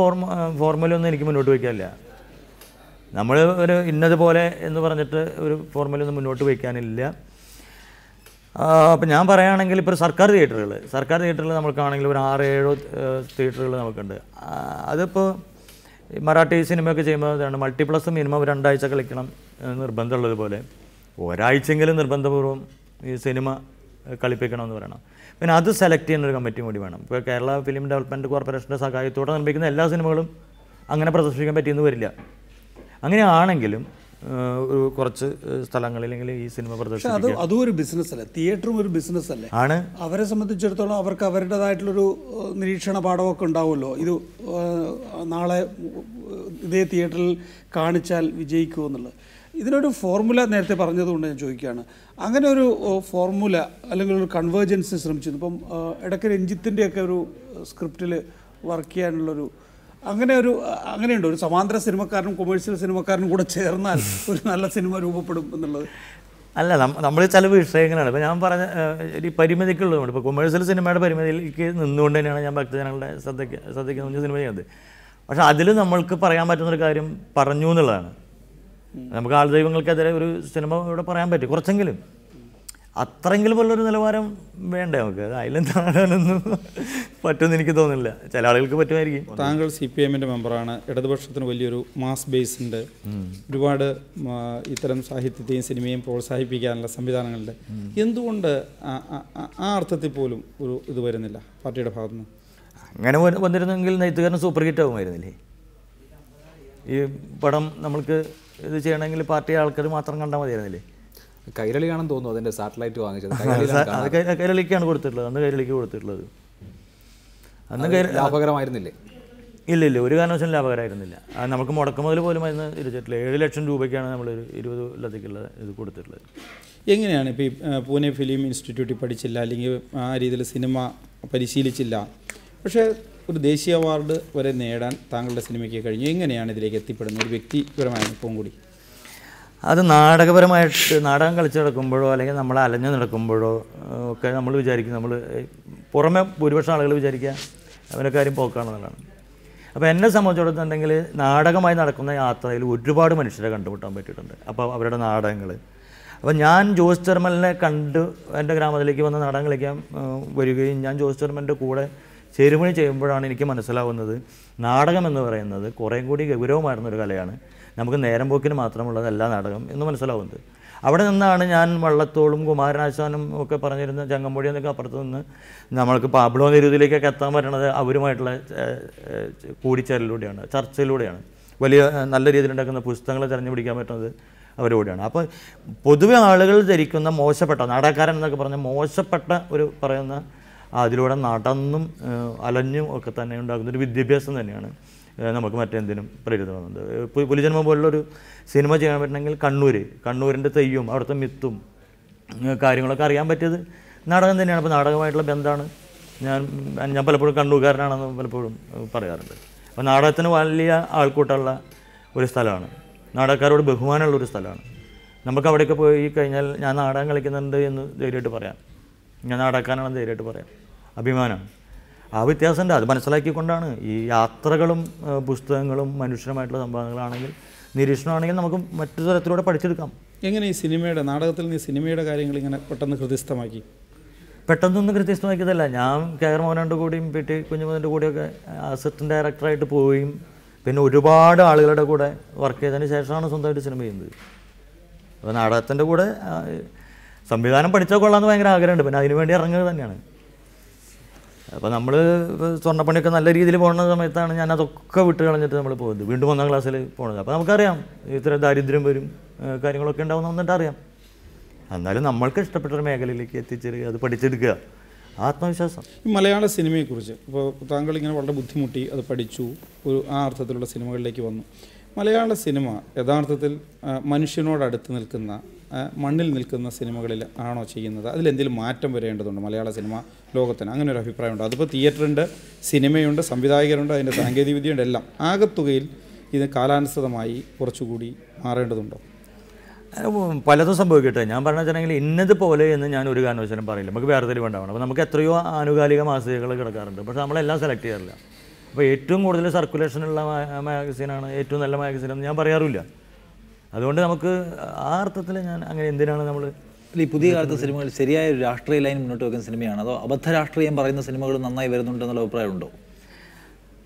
ഫോർമുലയൊന്നും എനിക്ക് മുന്നോട്ട് വയ്ക്കാനില്ല. നമ്മൾ ഒരു ഇന്നതുപോലെ എന്ന് പറഞ്ഞിട്ട് ഒരു ഫോർമുലയൊന്നും മുന്നോട്ട് വയ്ക്കാനില്ല. അപ്പോൾ ഞാൻ പറയുകയാണെങ്കിൽ ഇപ്പോൾ സർക്കാർ തിയേറ്ററുകൾ നമുക്കാണെങ്കിൽ ഒരു 6-7 തിയേറ്ററുകൾ നമുക്കുണ്ട്. അതിപ്പോൾ മറാഠി സിനിമയൊക്കെ ചെയ്യുമ്പോൾ അതാണ് മൾട്ടിപ്ലസ് മിനിമം 2 ആഴ്ച കളിക്കണം നിർബന്ധമുള്ളതുപോലെ ഒരാഴ്ചയെങ്കിലും നിർബന്ധപൂർവ്വം ഈ സിനിമ കളിപ്പിക്കണമെന്ന് പറയണം. പിന്നെ അത് സെലക്ട് ചെയ്യുന്നൊരു കമ്മിറ്റി കൂടി വേണം. ഇപ്പോൾ കേരള ഫിലിം ഡെവലപ്മെൻറ്റ് കോർപ്പറേഷൻ്റെ സഹായത്തോടെ നിർമ്മിക്കുന്ന എല്ലാ സിനിമകളും അങ്ങനെ പ്രദർശിപ്പിക്കാൻ പറ്റിയെന്ന് വരില്ല. അങ്ങനെയാണെങ്കിലും കുറച്ച് സ്ഥലങ്ങളിലെങ്കിൽ ഈ സിനിമ പ്രദർശിപ്പിക്കും. അതും ഒരു ബിസിനസ് അല്ലേ, തിയേറ്ററും ഒരു ബിസിനസ് അല്ലേ ആണ്. അവരെ സംബന്ധിച്ചിടത്തോളം അവർക്ക് അവരുടേതായിട്ടുള്ളൊരു നിരീക്ഷണ പാഠമൊക്കെ ഉണ്ടാവുമല്ലോ. ഇത് നാളെ ഇതേ തിയേറ്ററിൽ കാണിച്ചാൽ വിജയിക്കുമെന്നുള്ളത്. ഇതിനൊരു ഫോർമുല നേരത്തെ പറഞ്ഞതുകൊണ്ട് ഞാൻ ചോദിക്കുകയാണ്, അങ്ങനെ ഒരു ഫോർമുല അല്ലെങ്കിൽ ഒരു കൺവേർജൻസ് ശ്രമിച്ചിരുന്നു. ഇപ്പം ഇടയ്ക്ക് രഞ്ജിത്തിൻ്റെയൊക്കെ ഒരു സ്ക്രിപ്റ്റിൽ വർക്ക് ചെയ്യാനുള്ളൊരു അങ്ങനെയുണ്ട്. ഒരു സമാന്തര സിനിമക്കാരനും കൊമേഴ്ഷ്യൽ സിനിമക്കാരനും കൂടെ ചേർന്നാൽ ഒരു നല്ല സിനിമ രൂപപ്പെടും എന്നുള്ളത്. അല്ല, നമ്മൾ ചില വിഷയങ്ങളാണ് ഇപ്പോൾ ഞാൻ പറഞ്ഞ ഈ പരിമിതിക്കുള്ളതുകൊണ്ട്. ഇപ്പോൾ കൊമേഴ്ഷ്യൽ സിനിമയുടെ പരിമിതിയിലേക്ക് നിന്നുകൊണ്ട് തന്നെയാണ് ഞാൻ ഭക്തജനങ്ങളുടെ ശ്രദ്ധിക്കുന്ന സിനിമ ചെയ്യുന്നത്. പക്ഷേ അതിൽ നമ്മൾക്ക് പറയാൻ പറ്റുന്നൊരു കാര്യം പറഞ്ഞു എന്നുള്ളതാണ്. നമുക്ക് ആൾദൈവങ്ങൾക്കെതിരെ ഒരു സിനിമ ഇവിടെ പറയാൻ പറ്റും, കുറച്ചെങ്കിലും അത്രയെങ്കിലും പോലുള്ളൊരു നിലവാരം വേണ്ടേ നമുക്ക്. അതിലെന്താണെന്നൊന്നും പറ്റുമെന്ന് എനിക്ക് തോന്നുന്നില്ല. ചില ആളുകൾക്ക് പറ്റുമായിരിക്കും. താങ്കൾ CPM-ൻ്റെ മെമ്പറാണ്, ഇടതുപക്ഷത്തിന് വലിയൊരു മാസ് ബേസ് ഉണ്ട്, ഒരുപാട് ഇത്തരം സാഹിത്യത്തെയും സിനിമയും പ്രോത്സാഹിപ്പിക്കാനുള്ള സംവിധാനങ്ങളുണ്ട്. എന്തുകൊണ്ട് ആ അർത്ഥത്തിൽ പോലും ഒരു ഇത് വരുന്നില്ല പാർട്ടിയുടെ ഭാഗത്തുനിന്ന്? അങ്ങനെ വന്നിരുന്നെങ്കിൽ നെയ്ത്തുകാരൻ സൂപ്പർ ഹിറ്റ് ആകുമായിരുന്നില്ലേ? ഈ പടം നമ്മൾക്ക് ഇത് ചെയ്യണമെങ്കിൽ പാർട്ടി ആൾക്കാർ മാത്രം കണ്ടാൽ മതിയായിരുന്നില്ലേ? കൈരളിയാണെന്ന് തോന്നുന്നു അതിൻ്റെ സാറ്റലൈറ്റ് വാങ്ങിച്ചത്. കൈരളിക്കാണ് കൊടുത്തിട്ടുള്ളത്, അന്ന് കൈരളിക്ക് കൊടുത്തിട്ടുള്ളത്. അന്ന് ലാഭകരമായിരുന്നില്ലേ? ഇല്ല, ഒരു കാരണവശാലും ലാഭകരമായിരുന്നില്ല. നമുക്ക് മുടക്കുമുതൽ പോലും അതിന് ഇരുന്നിട്ടില്ല. 7 ലക്ഷം രൂപയ്ക്കാണ് നമ്മളൊരു 20 കൊല്ലത്തേക്കുള്ള ഇത് കൊടുത്തിട്ടുള്ളത്. എങ്ങനെയാണ് ഇപ്പോൾ ഈ പൂനെ ഫിലിം ഇൻസ്റ്റിറ്റ്യൂട്ടിൽ പഠിച്ചില്ല, അല്ലെങ്കിൽ ആ രീതിയിൽ സിനിമ പരിശീലിച്ചില്ല, പക്ഷേ ഒരു ദേശീയ അവാർഡ് വരെ നേടാൻ താങ്കളുടെ സിനിമയ്ക്ക് കഴിഞ്ഞു. എങ്ങനെയാണ് ഇതിലേക്ക് എത്തിപ്പെടുന്നത്? ഒരു വ്യക്തിപരമായ അനുഭവം കൂടി. അത് നാടകപരമായിട്ട് നാടകം കളിച്ച് നടക്കുമ്പോഴോ അല്ലെങ്കിൽ നമ്മൾ അലഞ്ഞു നടക്കുമ്പോഴോ ഒക്കെ നമ്മൾ വിചാരിക്കും, നമ്മൾ പുറമെ ഭൂരിപക്ഷം ആളുകൾ വിചാരിക്കുക അവരുടെ കാര്യം പോക്കാണെന്നുള്ളതാണ്. അപ്പോൾ എന്നെ സംബന്ധിച്ചിടത്തുണ്ടെങ്കിൽ നാടകമായി നടക്കുന്ന യാത്രയിൽ ഒരുപാട് മനുഷ്യരെ കണ്ടുമുട്ടാൻ പറ്റിയിട്ടുണ്ട്. അപ്പോൾ അവരുടെ നാടകങ്ങൾ, അപ്പോൾ ഞാൻ ജോസ് ചെർമലിനെ കണ്ട് എൻ്റെ ഗ്രാമത്തിലേക്ക് വന്ന് നാടകം കളിക്കാൻ വരികയും ഞാൻ ജോസ് ചെർമലിൻ്റെ കൂടെ ചേരുമണി ചെയ്യുമ്പോഴാണ് എനിക്ക് മനസ്സിലാവുന്നത് നാടകം എന്ന് പറയുന്നത് കുറേ കൂടി ഗൗരവമായിരുന്നൊരു കലയാണ്, നമുക്ക് നേരം പോക്കിന് മാത്രമുള്ളതല്ല നാടകം എന്ന് മനസ്സിലാവുന്നത്. അവിടെ നിന്നാണ് ഞാൻ വള്ളത്തോളും കുമാരനാശാനും ഒക്കെ പറഞ്ഞിരുന്ന ചങ്ങമ്പുഴ എന്നൊക്കെ അപ്പുറത്ത് നിന്ന് നമ്മൾക്ക് പാബ്ലോ നിരുതിയിലേക്കൊക്കെ എത്താൻ പറ്റണത് അവരുമായിട്ടുള്ള കൂടിച്ചേരലിലൂടെയാണ്, ചർച്ചയിലൂടെയാണ്. വലിയ നല്ല രീതിയിൽ ഉണ്ടാക്കുന്ന പുസ്തകങ്ങൾ തിരഞ്ഞു പിടിക്കാൻ പറ്റുന്നത് അവരോടാണ്. അപ്പോൾ പൊതുവെ ആളുകൾ ധരിക്കുന്ന മോശപ്പെട്ട നാടകക്കാരൻ എന്നൊക്കെ പറഞ്ഞ മോശപ്പെട്ട ഒരു പറയുന്ന അതിലൂടെ നടന്നും അലഞ്ഞും ഒക്കെ തന്നെ ഉണ്ടാകുന്ന ഒരു വിദ്യാഭ്യാസം തന്നെയാണ് നമുക്ക് മറ്റെന്തിനും പ്രേരിതമാകുന്നത്. പുലിജന്മം പോലുള്ളൊരു സിനിമ ചെയ്യാൻ പറ്റണമെങ്കിൽ കണ്ണൂരിൻ്റെ തെയ്യും അവിടുത്തെ മിത്തും കാര്യങ്ങളൊക്കെ അറിയാൻ പറ്റിയത് നാടകം തന്നെയാണ്. അപ്പോൾ നാടകമായിട്ടുള്ള ബന്ധമാണ്. ഞാൻ പലപ്പോഴും കണ്ണൂർക്കാരനാണെന്ന് പലപ്പോഴും പറയാറുണ്ട്. അപ്പോൾ നാടകത്തിന് വലിയ ആൾക്കൂട്ടമുള്ള ഒരു സ്ഥലമാണ്, നാടകക്കാരോട് ബഹുമാനമുള്ളൊരു സ്ഥലമാണ്. നമുക്ക് അവിടെയൊക്കെ പോയി കഴിഞ്ഞാൽ ഞാൻ നാടകം കളിക്കുന്നുണ്ട് എന്ന് ധൈര്യമായിട്ട് പറയാം, ഞാൻ നാടകക്കാരനാണെന്ന് ധൈര്യമായിട്ട് പറയാം, അഭിമാനമാണ്. ആ വ്യത്യാസമുണ്ട്. അത് മനസ്സിലാക്കിക്കൊണ്ടാണ് ഈ യാത്രകളും പുസ്തകങ്ങളും മനുഷ്യരുമായിട്ടുള്ള സംഭവങ്ങളാണെങ്കിൽ നിരീക്ഷണമാണെങ്കിൽ നമുക്ക് മറ്റു തരത്തിലൂടെ പഠിച്ചെടുക്കാം. എങ്ങനെ ഈ സിനിമയുടെ നാടകത്തിൽ നിന്ന് സിനിമയുടെ കാര്യങ്ങൾ ഇങ്ങനെ പെട്ടെന്ന് ഹൃദയസ്ഥമാക്കി? പെട്ടെന്നൊന്നും കൃത്യസ്ഥമാക്കിയതല്ല. ഞാൻ കെ.ആർ. മോഹനൻ്റെ കൂടെയും പി.ടി. കുഞ്ഞുമോൻ്റെ കൂടെയൊക്കെ അസിസ്റ്റൻ്റ് ഡയറക്ടറായിട്ട് പോവുകയും പിന്നെ ഒരുപാട് ആളുകളുടെ കൂടെ വർക്ക് ചെയ്തതിന് ശേഷമാണ് സ്വന്തമായിട്ട് സിനിമ ചെയ്യുന്നത്. അപ്പോൾ നാടകത്തിൻ്റെ കൂടെ സംവിധാനം പഠിച്ചാൽ കൊള്ളാമെന്ന് ഭയങ്കര ആഗ്രഹമുണ്ട്. പിന്നെ അതിനുവേണ്ടി ഇറങ്ങുന്നത് തന്നെയാണ്. അപ്പോൾ നമ്മൾ സ്വർണ്ണപ്പണിയൊക്കെ നല്ല രീതിയിൽ പോകുന്ന സമയത്താണ് ഞാൻ അതൊക്കെ വിട്ട് കളഞ്ഞിട്ട് നമ്മൾ പോകുന്നത്, വീണ്ടും 1ാം ക്ലാസ്സിൽ പോകുന്നത്. അപ്പോൾ നമുക്കറിയാം ഇത്ര ദാരിദ്ര്യം വരും, കാര്യങ്ങളൊക്കെ ഉണ്ടാവും എന്നിട്ട് അറിയാം. എന്നാലും നമ്മൾക്ക് ഇഷ്ടപ്പെട്ടൊരു മേഖലയിലേക്ക് എത്തിച്ചേരുക, അത് പഠിച്ചെടുക്കുക, ആത്മവിശ്വാസം. ഈ മലയാള സിനിമയെക്കുറിച്ച് ഇപ്പോൾ താങ്കൾ ഇങ്ങനെ വളരെ ബുദ്ധിമുട്ടി അത് പഠിച്ചു, ആ അർത്ഥത്തിലുള്ള സിനിമകളിലേക്ക് വന്നു. മലയാള സിനിമ യഥാർത്ഥത്തിൽ മനുഷ്യനോടടുത്ത് നിൽക്കുന്ന, മണ്ണിൽ നിൽക്കുന്ന സിനിമകളിൽ ആണോ ചെയ്യുന്നത്? അതിലെന്തെങ്കിലും മാറ്റം വരേണ്ടതുണ്ട് മലയാള സിനിമ ലോകത്തിന്? അങ്ങനെ ഒരു അഭിപ്രായമുണ്ട്. അതിപ്പോൾ തിയേറ്ററുണ്ട്, സിനിമയുണ്ട്, സംവിധായകരുണ്ട്, അതിൻ്റെ സാങ്കേതികവിദ്യയുണ്ട്, എല്ലാം ആകത്തുകയിൽ ഇത് കാലാനുസൃതമായി കുറച്ചുകൂടി മാറേണ്ടതുണ്ടോ? പലതും സംഭവിക്കട്ടെ. ഞാൻ പറഞ്ഞു വെച്ചിട്ടുണ്ടെങ്കിൽ ഇന്നതുപോലെ എന്ന് ഞാൻ ഒരു കാരണവശാലും പറയില്ല. നമുക്ക് വേർതിരിവ് ഉണ്ടാവണം. അപ്പോൾ നമുക്ക് എത്രയോ ആനുകാലിക മാസികകൾ കിടക്കാറുണ്ട്, പക്ഷേ നമ്മളെല്ലാം സെലക്ട് ചെയ്യാറില്ല. അപ്പോൾ ഏറ്റവും കൂടുതൽ സർക്കുലേഷനുള്ള മാഗസീനാണ് ഏറ്റവും നല്ല മാഗസീൻ എന്ന് ഞാൻ പറയാറില്ല. അതുകൊണ്ട് നമുക്ക് ആ അർത്ഥത്തിൽ ഞാൻ അങ്ങനെ എന്തിനാണ് നമ്മൾ ഈ പുതിയ കാലത്തെ സിനിമകൾ ശരിയായ ഒരു രാഷ്ട്രീയ ലൈൻ മുന്നോട്ട് വെക്കുന്ന സിനിമയാണ്, അതോ അബദ്ധ രാഷ്ട്രീയം പറയുന്ന സിനിമകൾ നന്നായി വരുന്നുണ്ടെന്നുള്ള അഭിപ്രായമുണ്ടോ?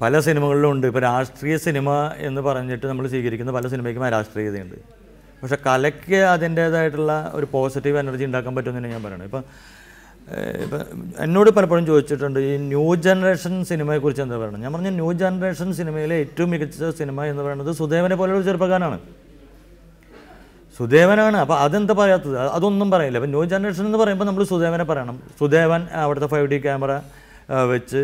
പല സിനിമകളിലും ഉണ്ട്. ഇപ്പോൾ രാഷ്ട്രീയ സിനിമ എന്ന് പറഞ്ഞിട്ട് നമ്മൾ സ്വീകരിക്കുന്ന പല സിനിമയ്ക്കും രാഷ്ട്രീയതയുണ്ട്. പക്ഷേ കലയ്ക്ക് അതിൻ്റേതായിട്ടുള്ള ഒരു പോസിറ്റീവ് എനർജി ഉണ്ടാക്കാൻ പറ്റുമെന്ന് ഞാൻ പറയണം. ഇപ്പം എന്നോട് പലപ്പോഴും ചോദിച്ചിട്ടുണ്ട് ഈ ന്യൂ ജനറേഷൻ സിനിമയെക്കുറിച്ച് എന്താ പറയണം. ഞാൻ പറഞ്ഞു ന്യൂ ജനറേഷൻ സിനിമയിലെ ഏറ്റവും മികച്ച സിനിമ എന്ന് പറയുന്നത് സുദേവനെ പോലെയുള്ള ചെറുപ്പക്കാരനാണ്, സുദേവനാണ്. അപ്പോൾ അതെന്താ പറയാത്തത്? അതൊന്നും പറയില്ല. അപ്പോൾ ന്യൂ ജനറേഷൻ എന്ന് പറയുമ്പോൾ നമ്മൾ സുദേവനെ പറയണം. സുദേവൻ അവിടുത്തെ 5D ക്യാമറ വെച്ച്,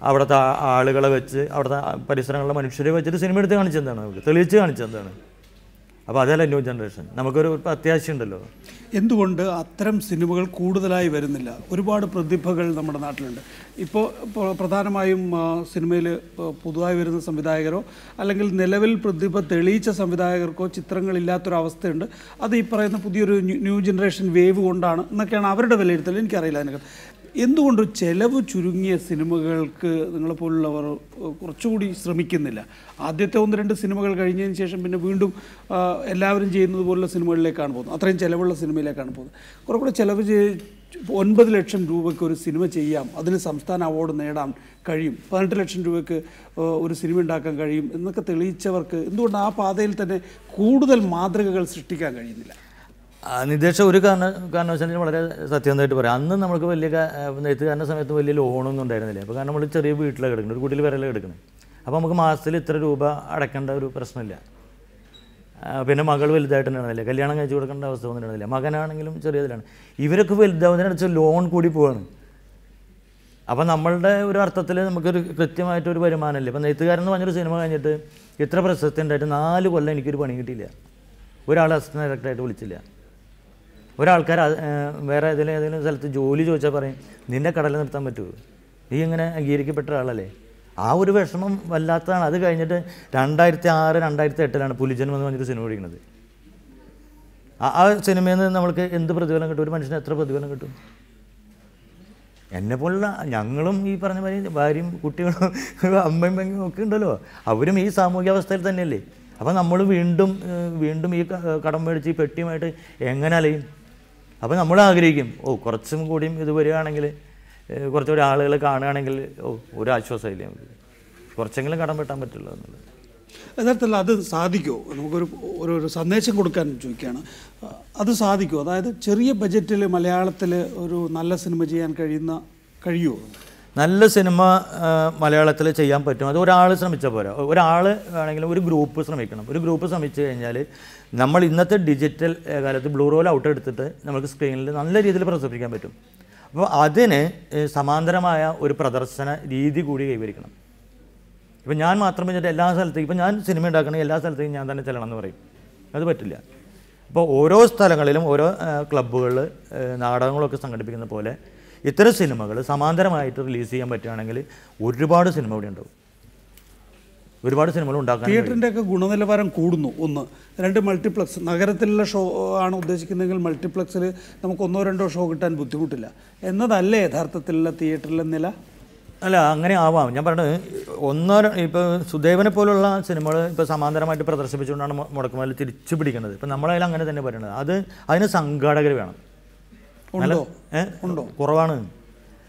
അവിടുത്തെ ആളുകളെ വെച്ച്, അവിടുത്തെ പരിസരങ്ങളിലെ മനുഷ്യരെ വെച്ചിട്ട് സിനിമ എടുത്ത് കാണിച്ചെന്താണ്, നമുക്ക് തെളിയിച്ച് കാണിച്ചെന്താണ്. അപ്പോൾ അതല്ല ന്യൂ ജനറേഷൻ. നമുക്കൊരു അത്യാവശ്യം ഉണ്ടല്ലോ. എന്തുകൊണ്ട് അത്തരം സിനിമകൾ കൂടുതലായി വരുന്നില്ല? ഒരുപാട് പ്രതിഭകൾ നമ്മുടെ നാട്ടിലുണ്ട്. ഇപ്പോൾ പ്രധാനമായും സിനിമയിൽ പുതുതായി വരുന്ന സംവിധായകരോ അല്ലെങ്കിൽ നിലവിൽ പ്രതിഭ തെളിയിച്ച സംവിധായകർക്കോ ചിത്രങ്ങളില്ലാത്തൊരവസ്ഥയുണ്ട്. അത് ഈ പറയുന്ന പുതിയൊരു ന്യൂ ജനറേഷൻ വേവ് കൊണ്ടാണ് എന്നൊക്കെയാണ് അവരുടെ വിലയിരുത്തൽ. എനിക്കറിയില്ല അതിനകത്ത് എന്തുകൊണ്ട് ചെലവ് ചുരുങ്ങിയ സിനിമകൾക്ക് നിങ്ങളെപ്പോലുള്ളവർ കുറച്ചുകൂടി ശ്രമിക്കുന്നില്ല? ആദ്യത്തെ 1-2 സിനിമകൾ കഴിഞ്ഞതിന് ശേഷം പിന്നെ വീണ്ടും എല്ലാവരും ചെയ്യുന്നത് പോലുള്ള സിനിമകളിലേക്കാണ് പോകുന്നത്, അത്രയും ചിലവുള്ള സിനിമയിലേക്കാണ് പോകുന്നത്. കുറെ കൂടെ ചിലവ് 9 ലക്ഷം രൂപയ്ക്ക് ഒരു സിനിമ ചെയ്യാം, അതിന് സംസ്ഥാന അവാർഡ് നേടാൻ കഴിയും, 18 ലക്ഷം രൂപയ്ക്ക് ഒരു സിനിമ ഉണ്ടാക്കാൻ കഴിയും എന്നൊക്കെ തെളിയിച്ചവർക്ക് എന്തുകൊണ്ട് ആ പാതയിൽ തന്നെ കൂടുതൽ മാതൃകകൾ സൃഷ്ടിക്കാൻ കഴിയുന്നില്ല? നിർദ്ദേശം ഒരു കാരണവശാലും വളരെ സത്യസന്ധമായിട്ട് പറയാം. അന്ന് നമുക്ക് വലിയ നെയ്ത്തുകാരൻ്റെ സമയത്ത് വലിയ ലോണൊന്നും ഉണ്ടായിരുന്നില്ല. അപ്പോൾ കാരണം നമ്മൾ ചെറിയ വീട്ടിലാണ് കിടക്കുന്നത്, ഒരു കുട്ടിയിൽ വരല കിടക്കുന്നത്. അപ്പോൾ നമുക്ക് മാസത്തിൽ ഇത്ര രൂപ അടയ്ക്കേണ്ട ഒരു പ്രശ്നമില്ല. പിന്നെ മകൾ വലുതായിട്ടുണ്ടായിരുന്നില്ല, കല്യാണം കഴിച്ച് കൊടുക്കേണ്ട അവസ്ഥ ഒന്നും ഉണ്ടായിരുന്നില്ല. മകനാണെങ്കിലും ചെറിയതിലാണ്. ഇവരൊക്കെ വലുതാവുന്നതിനടുത്ത് ലോൺ കൂടി പോവാണ്. അപ്പോൾ നമ്മളുടെ ഒരു അർത്ഥത്തിൽ നമുക്കൊരു കൃത്യമായിട്ടൊരു വരുമാനമില്ല. ഇപ്പോൾ നെയ്ത്തുകാരൻ എന്ന് പറഞ്ഞൊരു സിനിമ കഴിഞ്ഞിട്ട് ഇത്ര പ്രശസ്തി ഉണ്ടായിട്ട് 4 കൊല്ലം എനിക്കൊരു പണി കിട്ടിയില്ല. ഒരാൾ അസിസ്റ്റന്റ് ഡയറക്ടറായിട്ട് വിളിച്ചില്ല. ഒരാൾക്കാർ വേറെ ഏതെങ്കിലും സ്ഥലത്ത് ജോലി ചോദിച്ചാൽ പറയും നിന്നെ കടലിൽ നിർത്താൻ പറ്റുമോ, നീ ഇങ്ങനെ അംഗീകരിക്കപ്പെട്ട ആളല്ലേ. ആ ഒരു വിഷമം വല്ലാത്തതാണ്. അത് കഴിഞ്ഞിട്ട് 2006-2008 പുലിജന്മം എന്ന് പറഞ്ഞൊരു സിനിമ പഠിക്കുന്നത്. ആ സിനിമയിൽ നിന്ന് നമ്മൾക്ക് എന്ത് പ്രതിഫലം കിട്ടും? ഒരു മനുഷ്യന് എത്ര പ്രതിഫലം കിട്ടും? എന്നെപ്പോലുള്ള ഞങ്ങളും ഈ പറഞ്ഞ മാതിരി ഭാര്യയും കുട്ടികളും അമ്മയും പെങ്ങളും ഒക്കെ ഉണ്ടല്ലോ, അവരും ഈ സാമൂഹ്യ അവസ്ഥയിൽ തന്നെയല്ലേ. അപ്പോൾ നമ്മൾ വീണ്ടും ഈ കടം മേടിച്ച് ഈ പെട്ടിയുമായിട്ട് എങ്ങനെ അലയും? അപ്പോൾ നമ്മൾ ആഗ്രഹിക്കും കുറച്ചും കൂടിയും ഇത് വരികയാണെങ്കിൽ, കുറച്ചുകൂടി ആളുകൾ കാണുകയാണെങ്കിൽ ഒരു ആശ്വാസമില്ലേ, നമുക്ക് കുറച്ചെങ്കിലും കടം വെട്ടാൻ പറ്റുള്ളൂ എന്നുള്ളത്. യഥാർത്ഥത്തിൽ അത് സാധിക്കുമോ? നമുക്കൊരു ഒരു സന്ദേശം കൊടുക്കാൻ ചോദിക്കുകയാണ്. അത് സാധിക്കുമോ? അതായത് ചെറിയ ബജറ്റിൽ മലയാളത്തിൽ ഒരു നല്ല സിനിമ ചെയ്യാൻ കഴിയുമോ? നല്ല സിനിമ മലയാളത്തിൽ ചെയ്യാൻ പറ്റും. അത് ഒരാൾ ശ്രമിച്ചാൽ പോരാ, ഒരാൾ ആണെങ്കിലും ഒരു ഗ്രൂപ്പ് ശ്രമിക്കണം. ഒരു ഗ്രൂപ്പ് ശ്രമിച്ചു കഴിഞ്ഞാൽ നമ്മൾ ഇന്നത്തെ ഡിജിറ്റൽ കാലത്ത് ബ്ലൂ റോൾ ഔട്ട് എടുത്തിട്ട് നമുക്ക് സ്ക്രീനിൽ നല്ല രീതിയിൽ പ്രദർശിപ്പിക്കാൻ പറ്റും. അപ്പോൾ അതിന് സമാന്തരമായ ഒരു പ്രദർശന രീതി കൂടി കൈവരിക്കണം. ഇപ്പം ഞാൻ മാത്രം വെച്ചിട്ട് എല്ലാ സ്ഥലത്തേക്കും, ഇപ്പം ഞാൻ സിനിമ ഉണ്ടാക്കണമെങ്കിൽ എല്ലാ സ്ഥലത്തേക്കും ഞാൻ തന്നെ ചെല്ലണം എന്ന് പറയും, അത് പറ്റില്ല. അപ്പോൾ ഓരോ സ്ഥലങ്ങളിലും ഓരോ ക്ലബ്ബുകളിൽ നാടകങ്ങളൊക്കെ സംഘടിപ്പിക്കുന്ന പോലെ ഇത്തരം സിനിമകൾ സമാന്തരമായിട്ട് റിലീസ് ചെയ്യാൻ പറ്റുകയാണെങ്കിൽ ഒരുപാട് സിനിമ ഇവിടെ ഉണ്ടാവും, ഒരുപാട് സിനിമകൾ ഉണ്ടാക്കാൻ. തിയേറ്ററിൻ്റെ ഒക്കെ ഗുണനിലവാരം കൂടുന്നു. 1, 2 മൾട്ടിപ്ലക്സ് നഗരത്തിലുള്ള ഷോ ആണ് ഉദ്ദേശിക്കുന്നതെങ്കിൽ മൾട്ടിപ്ലക്സിൽ നമുക്ക് 1 2 ഷോ കിട്ടാൻ ബുദ്ധിമുട്ടില്ല എന്നതല്ലേ യഥാർത്ഥത്തിലുള്ള തിയേറ്ററിലെ നില? അല്ല, അങ്ങനെ ആവാം. ഞാൻ പറഞ്ഞത് ഇപ്പോൾ സുദേവനെ പോലുള്ള സിനിമകൾ ഇപ്പോൾ സമാന്തരമായിട്ട് പ്രദർശിപ്പിച്ചുകൊണ്ടാണ് മുടക്കുമതിൽ തിരിച്ചു പിടിക്കുന്നത്. ഇപ്പം നമ്മളതിൽ അങ്ങനെ തന്നെ പറയുന്നത്. അതിന് സംഘാടകർ വേണം. ഉണ്ടോ? കുറവാണ്.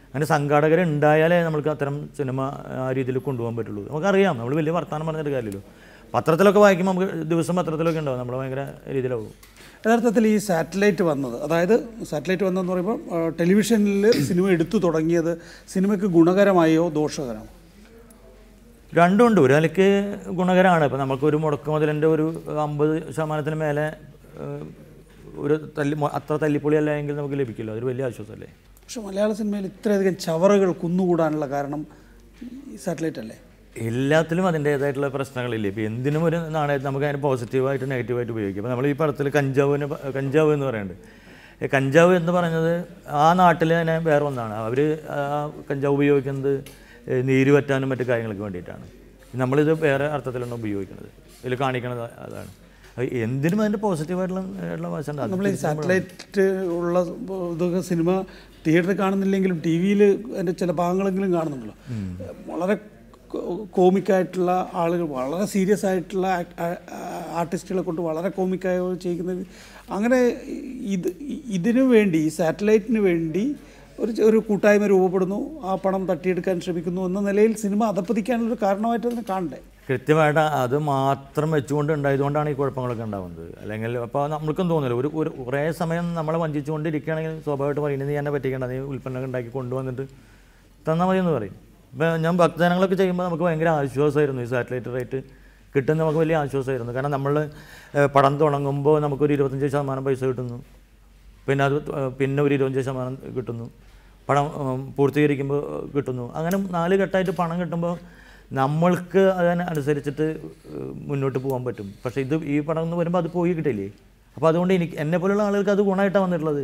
അങ്ങനെ സംഘാടകർ ഉണ്ടായാലേ നമുക്ക് അത്തരം സിനിമ ആ രീതിയിൽ കൊണ്ടുപോകാൻ പറ്റുള്ളൂ. നമുക്കറിയാം, നമ്മൾ വലിയ വർത്തമാനം പറഞ്ഞിട്ട് കാര്യമില്ലല്ലോ. പത്രത്തിലൊക്കെ വായിക്കുമ്പോൾ നമുക്ക് ദിവസം പത്രത്തിലൊക്കെ ഉണ്ടാവും, നമ്മൾ ഭയങ്കര രീതിയിലാവും. യഥാർത്ഥത്തിൽ ഈ സാറ്റലൈറ്റ് വന്നത്, അതായത് സാറ്റലൈറ്റ് വന്നതെന്ന് പറയുമ്പോൾ ടെലിവിഷനിൽ സിനിമ എടുത്തു തുടങ്ങിയത് സിനിമയ്ക്ക് ഗുണകരമായോ ദോഷകരമോ? രണ്ടുമുണ്ട്. ഒരു നിലയ്ക്ക് ഗുണകരമാണ്. ഇപ്പോൾ നമുക്കൊരു മുടക്കുമുതലിൻ്റെ ഒരു 50% മേലെ ഒരു അത്ര തല്ലിപ്പൊളി അല്ല എങ്കിൽ നമുക്ക് ലഭിക്കില്ല. അതൊരു വലിയ ആശ്വാസമല്ലേ. പക്ഷെ മലയാള സിനിമയിൽ ഇത്രയധികം ചവറുകൾ കുന്നുകൂടാനുള്ള കാരണം ഈ സാറ്റലൈറ്റ് അല്ലേ? എല്ലാത്തിലും അതിൻ്റേതായിട്ടുള്ള പ്രശ്നങ്ങളില്ലേ. ഇപ്പോൾ എന്തിനും ഒരു നാണയത്തിൽ നമുക്ക് അതിന് പോസിറ്റീവായിട്ട് നെഗറ്റീവായിട്ട് ഉപയോഗിക്കും. അപ്പോൾ നമ്മൾ ഈ പടത്തിൽ കഞ്ചാവ് എന്ന് പറയുന്നുണ്ട്. കഞ്ചാവ് എന്ന് പറഞ്ഞത് ആ നാട്ടിൽ തന്നെ വേറെ ഒന്നാണ്. അവർ കഞ്ചാവ് ഉപയോഗിക്കുന്നത് നീര് പറ്റാനും മറ്റു കാര്യങ്ങൾക്ക് വേണ്ടിയിട്ടാണ്. നമ്മളിത് വേറെ അർത്ഥത്തിലാണ് ഉപയോഗിക്കുന്നത്. ഇതിൽ കാണിക്കുന്നത് അതാണ്. എന്തിനും അതിൻ്റെ പോസിറ്റീവായിട്ടുള്ള വശം. നമ്മൾ ഈ സാറ്റലൈറ്റ് ഉള്ള ഇതൊക്കെ സിനിമ തിയേറ്ററിൽ കാണുന്നില്ലെങ്കിലും ടി വിയിൽ അതിൻ്റെ ചില ഭാഗങ്ങളെങ്കിലും കാണുന്നുണ്ടല്ലോ. വളരെ കോമിക്കായിട്ടുള്ള ആളുകൾ, വളരെ സീരിയസ് ആയിട്ടുള്ള ആർട്ടിസ്റ്റുകളെ കൊണ്ട് വളരെ കോമിക്കായ ചെയ്യുന്നത്. അങ്ങനെ ഇതിനു വേണ്ടി, ഈ സാറ്റലൈറ്റിന് വേണ്ടി ഒരു കൂട്ടായ്മ രൂപപ്പെടുന്നു, ആ പണം തട്ടിയെടുക്കാൻ ശ്രമിക്കുന്നു എന്ന നിലയിൽ സിനിമ അധപ്പതിക്കാനുള്ളൊരു കാരണമായിട്ട് അതിനെ കാണണ്ടേ? കൃത്യമായിട്ട് അത് മാത്രം വെച്ചുകൊണ്ട് ഉണ്ടായതുകൊണ്ടാണ് ഈ കുഴപ്പങ്ങളൊക്കെ ഉണ്ടാകുന്നത്. അല്ലെങ്കിൽ അപ്പോൾ നമ്മൾക്കും തോന്നില്ല, ഒരു കുറേ സമയം നമ്മളെ വഞ്ചിച്ചുകൊണ്ടിരിക്കുകയാണെങ്കിൽ സ്വാഭാവികമായിട്ട് പറയും, നീ എന്നെ പറ്റിക്കേണ്ട, നീ ഉൽപ്പന്നങ്ങൾ ഉണ്ടാക്കി കൊണ്ടുവന്നിട്ട് തന്നാൽ മതി എന്ന് പറയും. ഇപ്പോൾ ഞാൻ ഭക്തജനങ്ങളൊക്കെ ചെയ്യുമ്പോൾ നമുക്ക് ഭയങ്കര ആശ്വാസമായിരുന്നു. ഈ സാറ്റലൈറ്റ് റേറ്റ് കിട്ടുന്ന നമുക്ക് വലിയ ആശ്വാസമായിരുന്നു. കാരണം നമ്മൾ പടം തുടങ്ങുമ്പോൾ നമുക്കൊരു 25% പൈസ കിട്ടുന്നു, പിന്നെ ഒരു 25% കിട്ടുന്നു, പടം പൂർത്തീകരിക്കുമ്പോൾ കിട്ടുന്നു. അങ്ങനെ 4 ഘട്ടമായിട്ട് പണം കിട്ടുമ്പോൾ നമ്മൾക്ക് അതിനനുസരിച്ചിട്ട് മുന്നോട്ട് പോകാൻ പറ്റും. പക്ഷേ ഈ പടം എന്ന് വരുമ്പോൾ അത് പോയി കിട്ടില്ലേ. അപ്പോൾ അതുകൊണ്ട് എന്നെ പോലുള്ള ആളുകൾക്ക് അത് ഗുണമായിട്ടാണ് വന്നിട്ടുള്ളത്.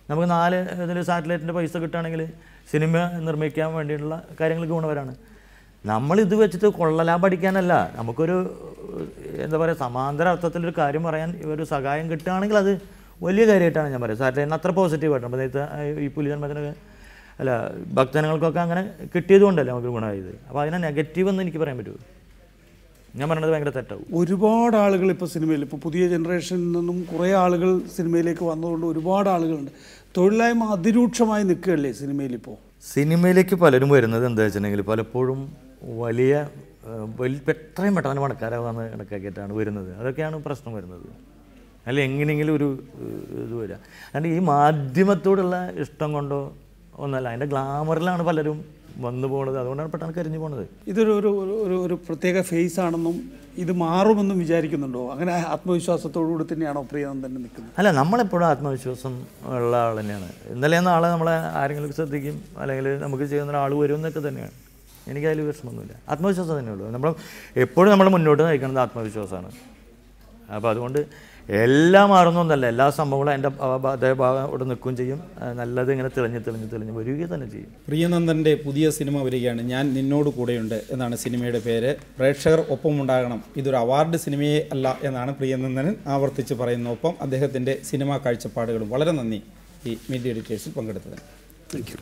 നമുക്ക് 4 ഇതിൽ സാറ്റലൈറ്റിൻ്റെ പൈസ കിട്ടുകയാണെങ്കിൽ സിനിമ നിർമ്മിക്കാൻ വേണ്ടിയിട്ടുള്ള കാര്യങ്ങൾക്ക് ഗുണവരാണ്. നമ്മളിത് വെച്ചിട്ട് കൊള്ളലാഭം അടിക്കാനല്ല, നമുക്കൊരു എന്താ പറയുക, സമാന്തര അർത്ഥത്തിലൊരു കാര്യം പറയാൻ ഒരു സഹായം കിട്ടുകയാണെങ്കിൽ അത് വലിയ കാര്യമായിട്ടാണ് ഞാൻ പറയുന്നത്. സാറ്റലൈറ്റിന് അത്ര പോസിറ്റീവായിട്ടാണ്. അപ്പോൾ നേരത്തെ ഈ പുലിജന്മത്തിനൊക്കെ അല്ല ഭക്തജനങ്ങൾക്കൊക്കെ അങ്ങനെ കിട്ടിയതുകൊണ്ടല്ലേ നമുക്ക് ഗുണമായത്. അപ്പോൾ അതിനെ നെഗറ്റീവ് എന്ന് എനിക്ക് പറയാൻ പറ്റുമോ? ഞാൻ പറഞ്ഞത് ഭയങ്കര തെറ്റാവും. ഒരുപാട് ആളുകൾ ഇപ്പോൾ സിനിമയിൽ, ഇപ്പോൾ പുതിയ ജനറേഷനിൽ നിന്നും കുറേ ആളുകൾ സിനിമയിലേക്ക് വന്നതുകൊണ്ട് ഒരുപാട് ആളുകളുണ്ട്. തൊഴിലില്ലായ്മ അതിരൂക്ഷമായി നിൽക്കുകയല്ലേ സിനിമയിലിപ്പോൾ? സിനിമയിലേക്ക് പലരും വരുന്നത് എന്താ വെച്ചിട്ടുണ്ടെങ്കിൽ പലപ്പോഴും വലിയ എത്രയും പെട്ടെന്ന് പണക്കാരാവാന്ന് കണക്കാക്കിയിട്ടാണ് വരുന്നത്. അതൊക്കെയാണ് പ്രശ്നം വരുന്നത്. അല്ല എങ്ങനെയെങ്കിലും ഒരു ഇത് വരിക. കാരണം ഈ മാധ്യമത്തോടുള്ള ഇഷ്ടം കൊണ്ടോ ഒന്നല്ല, അതിൻ്റെ ഗ്ലാമറിലാണ് പലരും വന്നു പോകുന്നത്. അതുകൊണ്ടാണ് പെട്ടെന്ന് കരിഞ്ഞു പോകുന്നത്. ഇതൊരു ഒരു പ്രത്യേക ഫേസ് ആണെന്നും ഇത് മാറുമെന്നും വിചാരിക്കുന്നുണ്ടോ? അങ്ങനെ ആത്മവിശ്വാസത്തോടുകൂടി തന്നെയാണോ പ്രിയനന്ദൻ നിൽക്കുന്നത്? അല്ല, നമ്മളെപ്പോഴും ആത്മവിശ്വാസം ഉള്ള ആൾ തന്നെയാണ്. ഇന്നലെ നാളെ നമ്മളെ ആരെങ്കിലും ശ്രദ്ധിക്കും, അല്ലെങ്കിൽ നമുക്ക് ചെയ്യുന്ന ആൾ വരും എന്നൊക്കെ തന്നെയാണ്. എനിക്കതിൽ വിഷമമൊന്നുമില്ല. ആത്മവിശ്വാസം തന്നെയുള്ളൂ. നമ്മൾ എപ്പോഴും നമ്മൾ മുന്നോട്ട് നയിക്കുന്നത് ആത്മവിശ്വാസമാണ്. അപ്പോൾ അതുകൊണ്ട് എല്ലാം മാറുന്നൊന്നല്ല, എല്ലാ സംഭവങ്ങളും എൻ്റെ അതേ ഭാഗം ഇവിടെ നിൽക്കുകയും ചെയ്യും. നല്ലത് ഇങ്ങനെ തെളിഞ്ഞ് വരികയും തന്നെ ചെയ്യും. പ്രിയനന്ദൻ്റെ പുതിയ സിനിമ വരികയാണ്, ഞാൻ നിന്നോട് കൂടെയുണ്ട് എന്നാണ് സിനിമയുടെ പേര്. പ്രേക്ഷകർ ഒപ്പമുണ്ടാകണം. ഇതൊരു അവാർഡ് സിനിമയെ അല്ല എന്നാണ് പ്രിയനന്ദൻ ആവർത്തിച്ച് പറയുന്നത്. ഒപ്പം അദ്ദേഹത്തിൻ്റെ സിനിമാ കാഴ്ചപ്പാടുകളും. വളരെ നന്ദി ഈ മീഡിയ എഡിറ്റേഴ്സിൽ പങ്കെടുത്തതിന്. Thank U.